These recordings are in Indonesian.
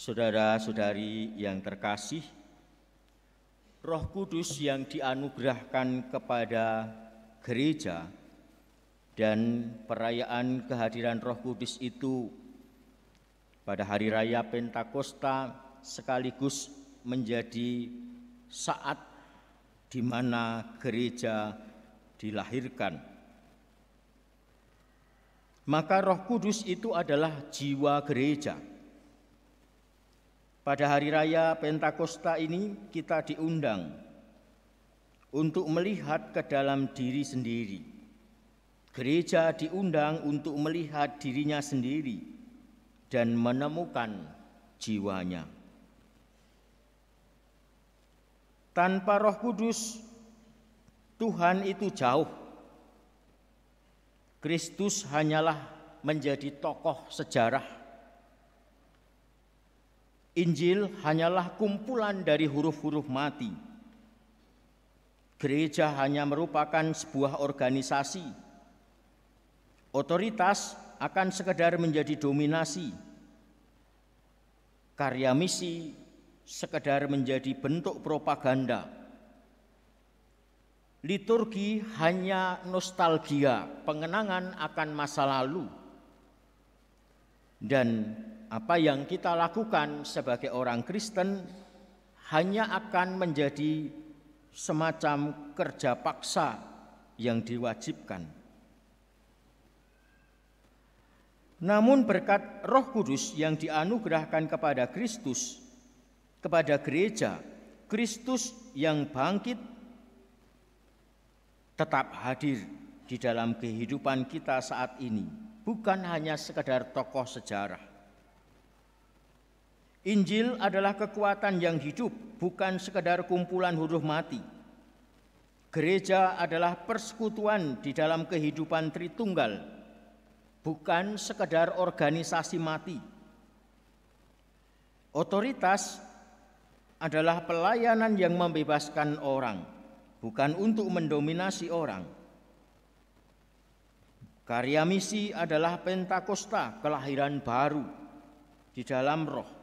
Saudara-saudari yang terkasih, Roh Kudus yang dianugerahkan kepada gereja dan perayaan kehadiran Roh Kudus itu pada hari raya Pentakosta sekaligus menjadi saat di mana gereja dilahirkan. Maka Roh Kudus itu adalah jiwa gereja. Pada hari raya Pentakosta ini kita diundang untuk melihat ke dalam diri sendiri. Gereja diundang untuk melihat dirinya sendiri dan menemukan jiwanya. Tanpa Roh Kudus, Tuhan itu jauh. Kristus hanyalah menjadi tokoh sejarah. Injil hanyalah kumpulan dari huruf-huruf mati. Gereja hanya merupakan sebuah organisasi. Otoritas akan sekedar menjadi dominasi. Karya misi sekedar menjadi bentuk propaganda. Liturgi hanya nostalgia, pengenangan akan masa lalu. Dan apa yang kita lakukan sebagai orang Kristen hanya akan menjadi semacam kerja paksa yang diwajibkan. Namun berkat Roh Kudus yang dianugerahkan kepada Kristus, kepada gereja, Kristus yang bangkit tetap hadir di dalam kehidupan kita saat ini, bukan hanya sekedar tokoh sejarah. Injil adalah kekuatan yang hidup, bukan sekedar kumpulan huruf mati. Gereja adalah persekutuan di dalam kehidupan Tritunggal, bukan sekedar organisasi mati. Otoritas adalah pelayanan yang membebaskan orang, bukan untuk mendominasi orang. Karya misi adalah Pentakosta, kelahiran baru di dalam Roh.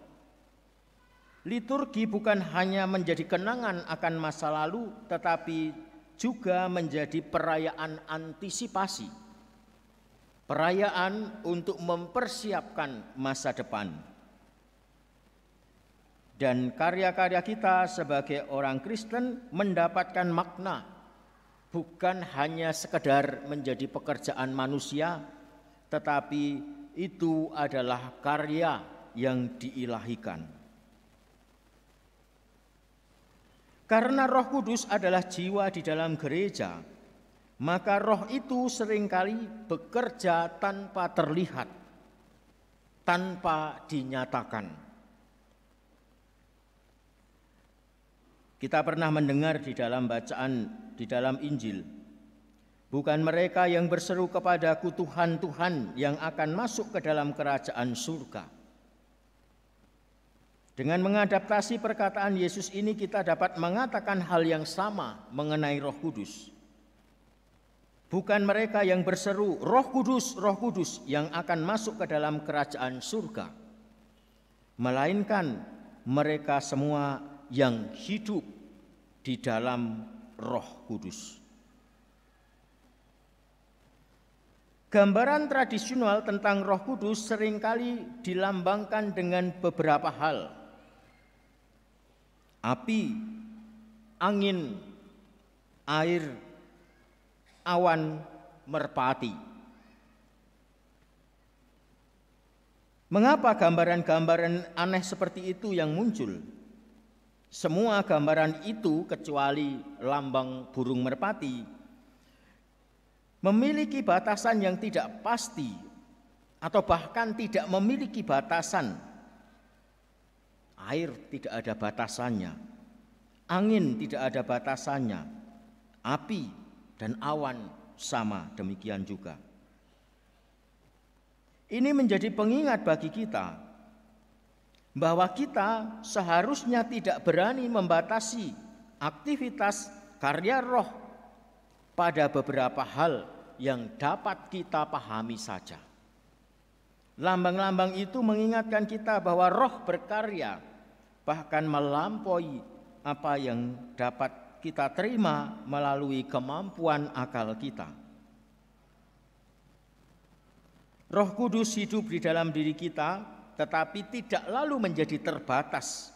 Liturgi bukan hanya menjadi kenangan akan masa lalu, tetapi juga menjadi perayaan antisipasi. Perayaan untuk mempersiapkan masa depan. Dan karya-karya kita sebagai orang Kristen mendapatkan makna, bukan hanya sekedar menjadi pekerjaan manusia, tetapi itu adalah karya yang diilahikan. Karena Roh Kudus adalah jiwa di dalam gereja, maka Roh itu seringkali bekerja tanpa terlihat, tanpa dinyatakan. Kita pernah mendengar di dalam bacaan di dalam Injil, bukan mereka yang berseru kepadaku Tuhan, Tuhan yang akan masuk ke dalam kerajaan surga. Dengan mengadaptasi perkataan Yesus ini kita dapat mengatakan hal yang sama mengenai Roh Kudus. Bukan mereka yang berseru Roh Kudus yang akan masuk ke dalam kerajaan surga, melainkan mereka semua yang hidup di dalam Roh Kudus. Gambaran tradisional tentang Roh Kudus seringkali dilambangkan dengan beberapa hal. Api, angin, air, awan, merpati. Mengapa gambaran-gambaran aneh seperti itu yang muncul? Semua gambaran itu kecuali lambang burung merpati memiliki batasan yang tidak pasti atau bahkan tidak memiliki batasan. Air tidak ada batasannya, angin tidak ada batasannya, api dan awan sama demikian juga. Ini menjadi pengingat bagi kita bahwa kita seharusnya tidak berani membatasi aktivitas karya Roh pada beberapa hal yang dapat kita pahami saja. Lambang-lambang itu mengingatkan kita bahwa roh berkarya, bahkan melampaui apa yang dapat kita terima melalui kemampuan akal kita. Roh Kudus hidup di dalam diri kita, tetapi tidak lalu menjadi terbatas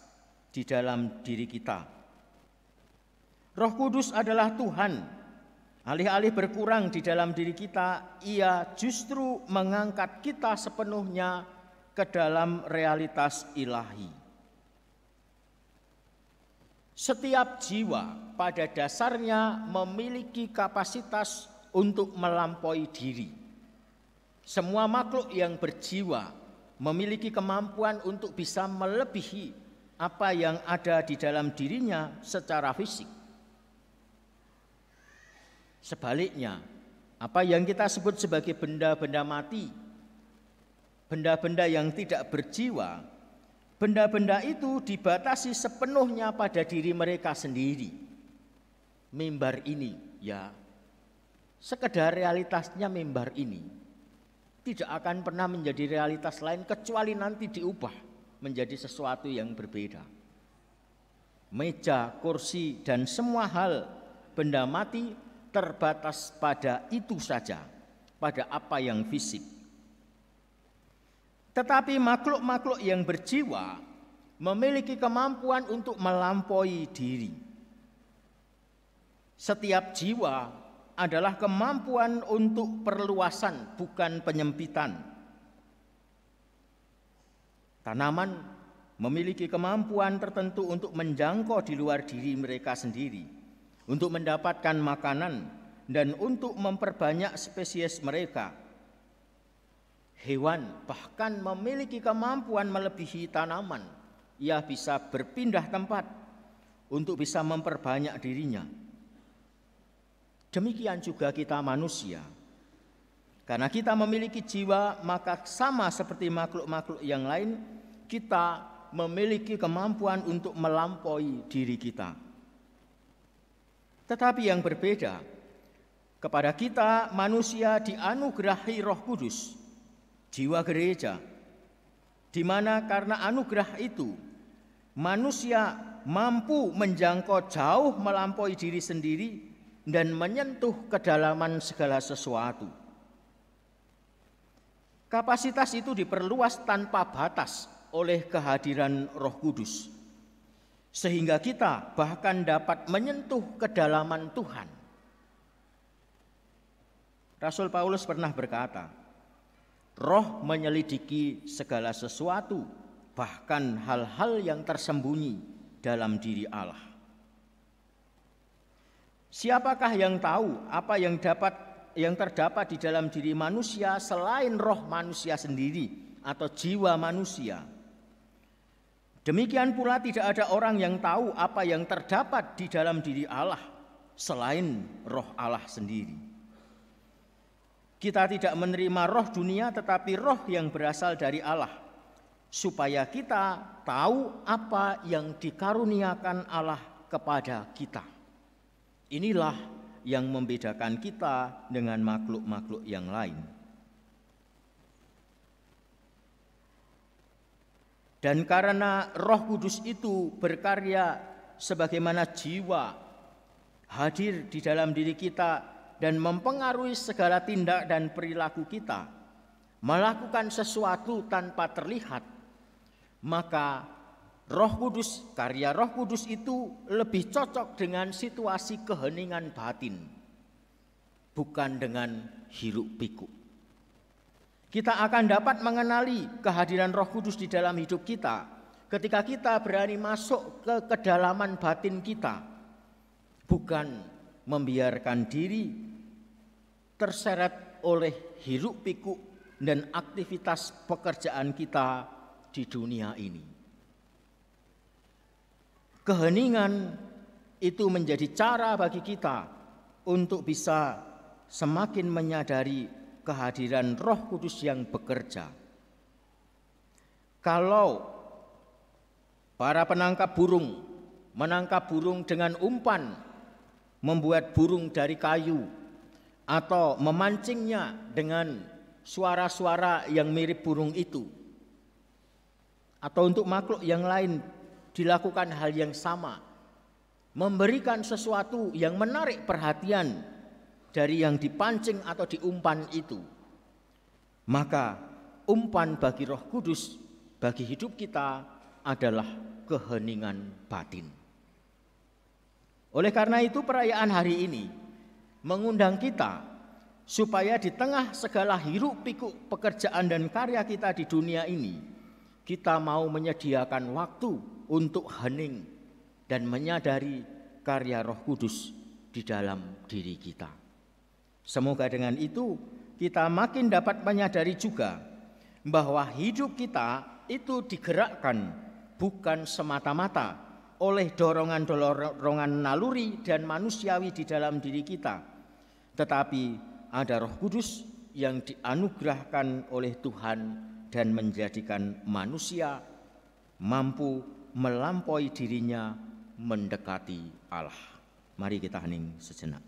di dalam diri kita. Roh Kudus adalah Tuhan. Alih-alih berkurang di dalam diri kita, Ia justru mengangkat kita sepenuhnya ke dalam realitas ilahi. Setiap jiwa pada dasarnya memiliki kapasitas untuk melampaui diri. Semua makhluk yang berjiwa memiliki kemampuan untuk bisa melebihi apa yang ada di dalam dirinya secara fisik. Sebaliknya, apa yang kita sebut sebagai benda-benda mati, benda-benda yang tidak berjiwa, benda-benda itu dibatasi sepenuhnya pada diri mereka sendiri. Mimbar ini, ya, sekedar realitasnya mimbar ini tidak akan pernah menjadi realitas lain kecuali nanti diubah menjadi sesuatu yang berbeda. Meja, kursi, dan semua hal benda mati terbatas pada itu saja, pada apa yang fisik. Tetapi makhluk-makhluk yang berjiwa memiliki kemampuan untuk melampaui diri. Setiap jiwa adalah kemampuan untuk perluasan, bukan penyempitan. Tanaman memiliki kemampuan tertentu untuk menjangkau di luar diri mereka sendiri, untuk mendapatkan makanan dan untuk memperbanyak spesies mereka. Hewan bahkan memiliki kemampuan melebihi tanaman. Ia bisa berpindah tempat untuk bisa memperbanyak dirinya. Demikian juga kita manusia. Karena kita memiliki jiwa, maka sama seperti makhluk-makhluk yang lain, kita memiliki kemampuan untuk melampaui diri kita. Tetapi yang berbeda, kepada kita manusia dianugerahi Roh Kudus, jiwa gereja, di mana karena anugerah itu manusia mampu menjangkau jauh melampaui diri sendiri dan menyentuh kedalaman segala sesuatu. Kapasitas itu diperluas tanpa batas oleh kehadiran Roh Kudus, sehingga kita bahkan dapat menyentuh kedalaman Tuhan. Rasul Paulus pernah berkata, Roh menyelidiki segala sesuatu, bahkan hal-hal yang tersembunyi dalam diri Allah. Siapakah yang tahu apa yang terdapat di dalam diri manusia selain roh manusia sendiri atau jiwa manusia? Demikian pula tidak ada orang yang tahu apa yang terdapat di dalam diri Allah selain roh Allah sendiri. Kita tidak menerima roh dunia tetapi roh yang berasal dari Allah, supaya kita tahu apa yang dikaruniakan Allah kepada kita. Inilah yang membedakan kita dengan makhluk-makhluk yang lain. Dan karena Roh Kudus itu berkarya sebagaimana jiwa hadir di dalam diri kita dan mempengaruhi segala tindak dan perilaku kita, melakukan sesuatu tanpa terlihat, maka Roh Kudus, karya Roh Kudus itu lebih cocok dengan situasi keheningan batin, bukan dengan hiruk pikuk. Kita akan dapat mengenali kehadiran Roh Kudus di dalam hidup kita ketika kita berani masuk ke kedalaman batin kita, bukan membiarkan diri terseret oleh hiruk pikuk dan aktivitas pekerjaan kita di dunia ini. Keheningan itu menjadi cara bagi kita untuk bisa semakin menyadari kehadiran Roh Kudus yang bekerja. Kalau para penangkap burung menangkap burung dengan umpan, membuat burung dari kayu, atau memancingnya dengan suara-suara yang mirip burung itu, atau untuk makhluk yang lain dilakukan hal yang sama, memberikan sesuatu yang menarik perhatian dari yang dipancing atau diumpan itu, maka umpan bagi Roh Kudus bagi hidup kita adalah keheningan batin. Oleh karena itu perayaan hari ini mengundang kita supaya di tengah segala hiruk pikuk pekerjaan dan karya kita di dunia ini, kita mau menyediakan waktu untuk hening dan menyadari karya Roh Kudus di dalam diri kita. Semoga dengan itu kita makin dapat menyadari juga bahwa hidup kita itu digerakkan bukan semata-mata oleh dorongan-dorongan naluri dan manusiawi di dalam diri kita, tetapi ada Roh Kudus yang dianugerahkan oleh Tuhan dan menjadikan manusia mampu melampaui dirinya mendekati Allah. Mari kita hening sejenak.